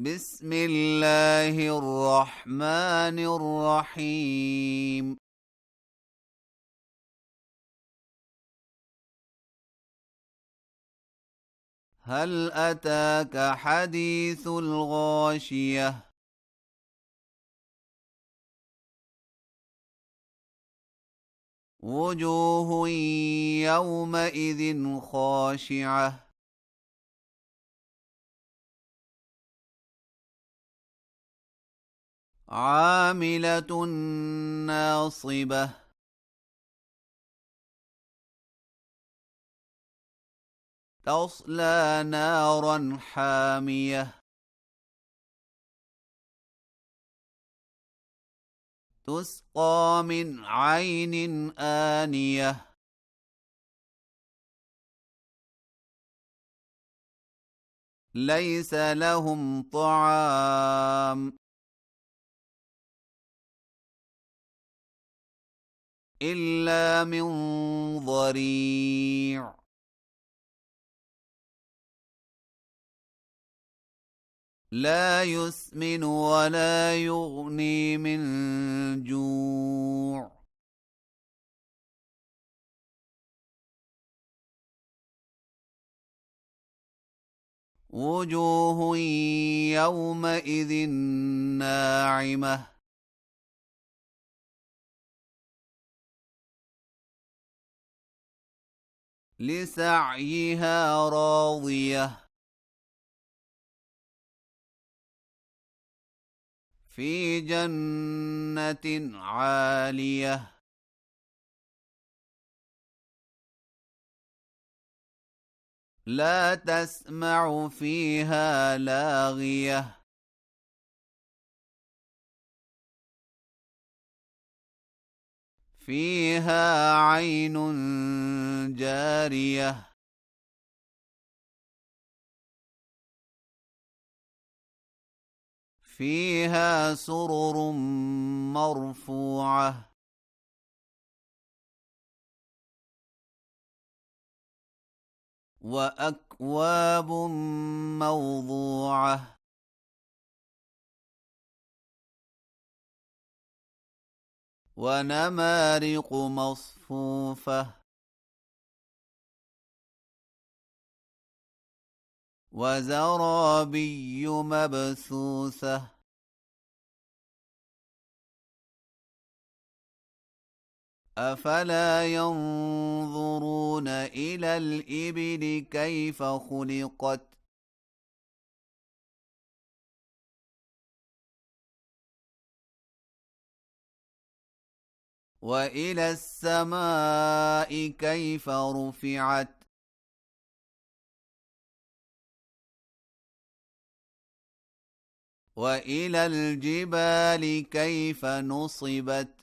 بسم الله الرحمن الرحيم. هل أتاك حديث الغاشية؟ وجوه يومئذ خاشعة عاملة ناصبة تصلى نارا حامية تسقى من عين آنية ليس لهم طعام إلا من ضريع لا يسمن ولا يغني من جوع وجوه يومئذ ناعمة لسعيها راضية في جنة عالية لا تسمع فيها لاغية فيها عين جارية فيها سرر مرفوعة وأكواب موضوعة ونمارق مصفوفة وزرابي مبثوثة أفلا ينظرون إلى الإبل كيف خلقت وإلى السماء كيف رفعت وإلى الجبال كيف نصبت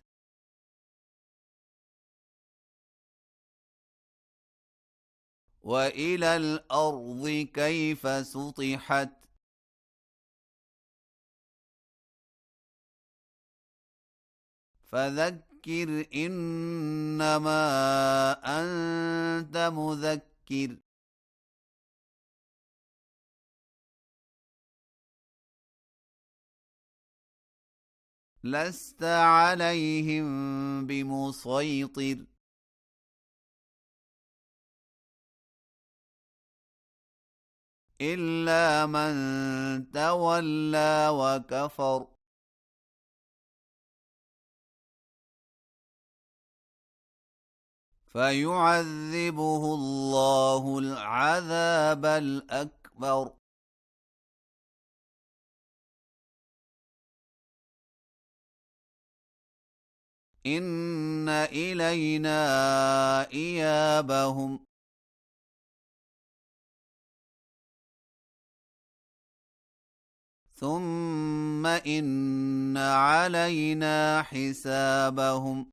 وإلى الأرض كيف سطحت فذكر إنما أنت مذكر لست عليهم بمسيطر إلا من تولى وكفر فيعذبه الله العذاب الأكبر إن إلينا إيابهم ثم إن علينا حسابهم